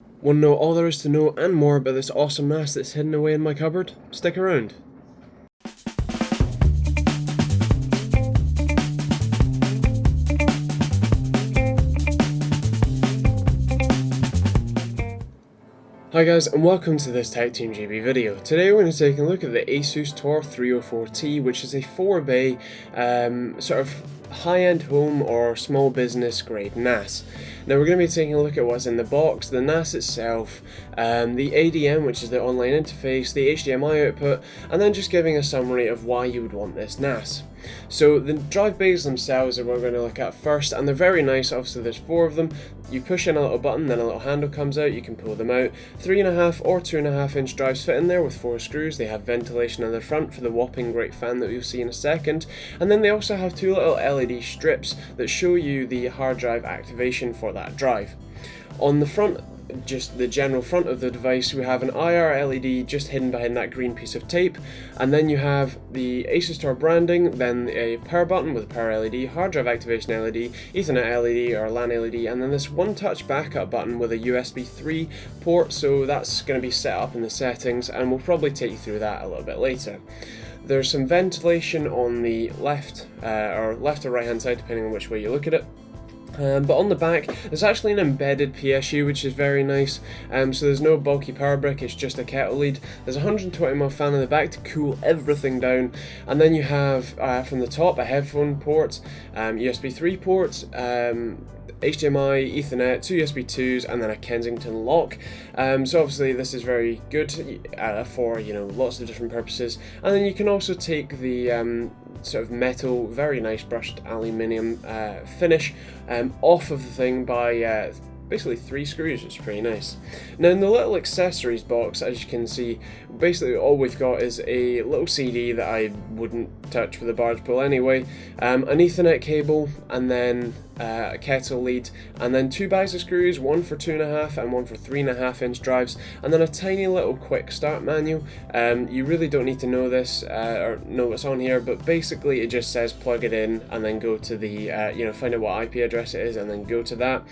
Want to know all there is to know and more about this awesome NAS that's hidden away in my cupboard? Stick around. Hi guys, and welcome to this TechteamGB video. Today we're going to take a look at the Asustor 304T, which is a 4-bay sort of high-end home or small business grade NAS. Now we're going to be taking a look at what's in the box, the NAS itself, the ADM, which is the online interface, the HDMI output, and then just giving a summary of why you would want this NAS. So the drive bays themselves are what we're going to look at first, and they're very nice. Obviously there's 4 of them. You push in a little button, then a little handle comes out, you can pull them out. 3.5 or 2.5 inch drives fit in there with 4 screws. They have ventilation in the front for the whopping great fan that you'll see in a second. And then they also have 2 little LED strips that show you the hard drive activation for that drive. On the front, just the general front of the device, we have an IR LED just hidden behind that green piece of tape, and then you have the Asustor branding, then a power button with a power LED, hard drive activation LED, Ethernet LED or LAN LED, and then this one-touch backup button with a USB 3 port, so that's going to be set up in the settings, and we'll probably take you through that a little bit later. There's some ventilation on the left or right hand side, depending on which way you look at it. But on the back, there's actually an embedded PSU, which is very nice. So there's no bulky power brick, it's just a kettle lead. There's a 120mm fan in the back to cool everything down. And then you have, from the top, a headphone port, USB 3 port, HDMI, Ethernet, 2 USB 2s, and then a Kensington lock. So obviously this is very good for lots of different purposes. And then you can also take the sort of metal, very nice brushed aluminium finish off of the thing by basically 3 screws, which is pretty nice. Now in the little accessories box, as you can see, basically all we've got is a little CD that I wouldn't touch with a barge pole anyway, an Ethernet cable, and then a kettle lead, and then 2 bags of screws, one for 2.5 and one for 3.5 inch drives, and then a tiny little quick start manual. You really don't need to know this or know what's on here, but basically it just says plug it in and then go to the find out what IP address it is and then go to that.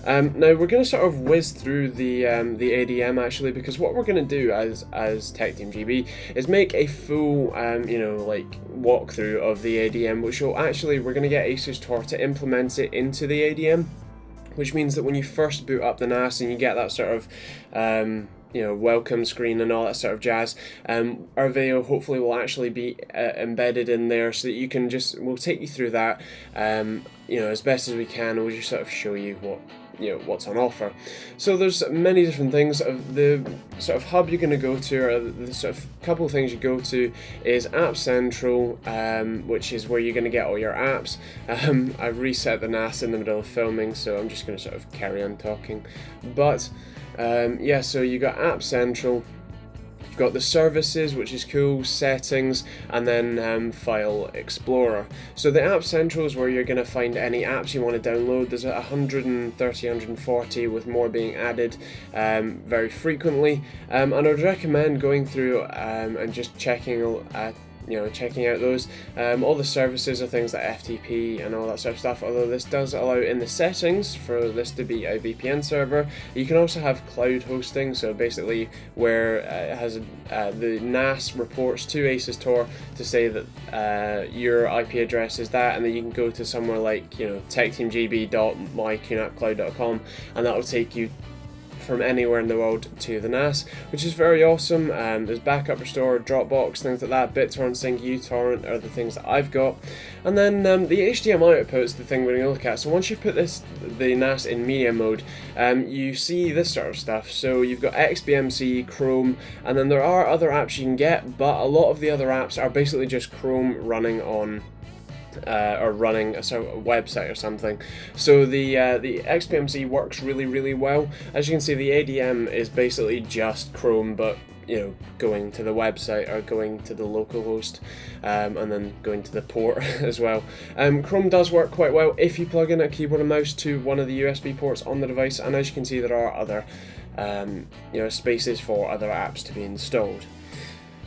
Now we're going to sort of whiz through the ADM actually, because what we're going to do as TechteamGB is make a full walkthrough of the ADM, which will actually, we're going to get Asustor to implement it into the ADM, which means that when you first boot up the NAS and you get that sort of welcome screen and all that sort of jazz, our video hopefully will actually be embedded in there, so that you can we'll take you through that as best as we can. We'll just sort of show you what's on offer. So there's many different things. Of the sort of hub you're going to go to, or the sort of couple of things you go to, is App Central, which is where you're going to get all your apps. I've reset the NAS in the middle of filming, so I'm just going to sort of carry on talking. But so you got App Central, you've got the services, which is cool, settings, and then File Explorer. So the App Central is where you're going to find any apps you want to download. There's 130, 140, with more being added very frequently. And I'd recommend going through and just checking out those. All the services are things like FTP and all that sort of stuff, although this does allow in the settings for this to be a VPN server. You can also have cloud hosting, so basically where it has the NAS reports to Asustor to say that your IP address is that, and then you can go to somewhere like TechteamGB.myqnapcloud.com, and that will take you from anywhere in the world to the NAS, which is very awesome. There's backup restore, Dropbox, things like that. BitTorrent, Sync, uTorrent are the things that I've got. And then the HDMI output is the thing we're going to look at. So once you put the NAS in media mode, you see this sort of stuff. So you've got XBMC, Chrome, and then there are other apps you can get, but a lot of the other apps are basically just Chrome running on or running a sort of website or something. So the XBMC works really, really well. As you can see, the ADM is basically just Chrome, but going to the website or going to the local host, and then going to the port as well. Chrome does work quite well if you plug in a keyboard and mouse to one of the USB ports on the device, and as you can see, there are other spaces for other apps to be installed.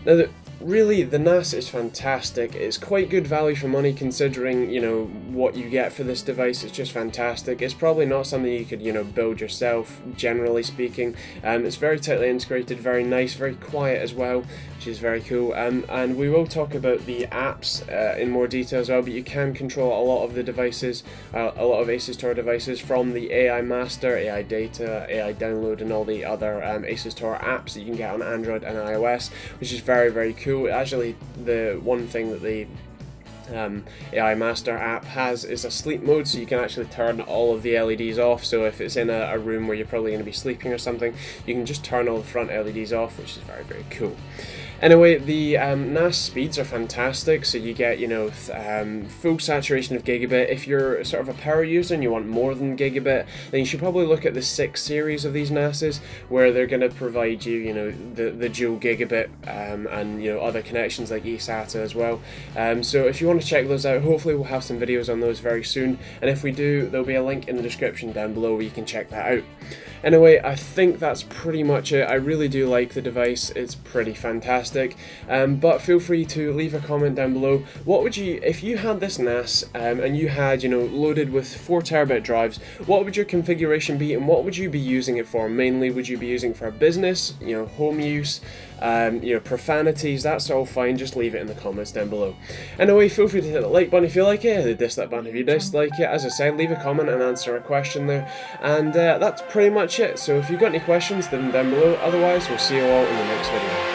Now, really, the NAS is fantastic. It's quite good value for money considering, you know, what you get for this device. It's just fantastic. It's probably not something you could, you know, build yourself, generally speaking. It's very tightly integrated, very nice, very quiet as well, which is very cool. And we will talk about the apps in more detail as well, but you can control a lot of the devices, a lot of Asustor devices from the AI Master, AI Data, AI Download, and all the other Asustor apps that you can get on Android and iOS, which is very, very cool. Actually, the one thing that the AI Master app has is a sleep mode, so you can actually turn all of the LEDs off. So if it's in a room where you're probably going to be sleeping or something, you can just turn all the front LEDs off, which is very, very cool. Anyway, the Nas speeds are fantastic, so you get, you know, full saturation of gigabit. If you're sort of a power user and you want more than gigabit, then you should probably look at the 6 series of these NASes, where they're going to provide you, you know, the dual gigabit and, you know, other connections like eSATA as well. So if you want to check those out, hopefully we'll have some videos on those very soon, and if we do, there'll be a link in the description down below where you can check that out. Anyway, I think that's pretty much it. I really do like the device. It's pretty fantastic. But feel free to leave a comment down below. What would you, if you had this NAS and you had, you know, loaded with 4TB drives, what would your configuration be, and what would you be using it for? Mainly, would you be using it for business, you know, home use, you know, profanities? That's all fine. Just leave it in the comments down below. Anyway, feel free to hit the like button if you like it, the dislike button if you dislike it. As I said, leave a comment and answer a question there. And that's pretty much it. So if you've got any questions, leave them down below. Otherwise, we'll see you all in the next video.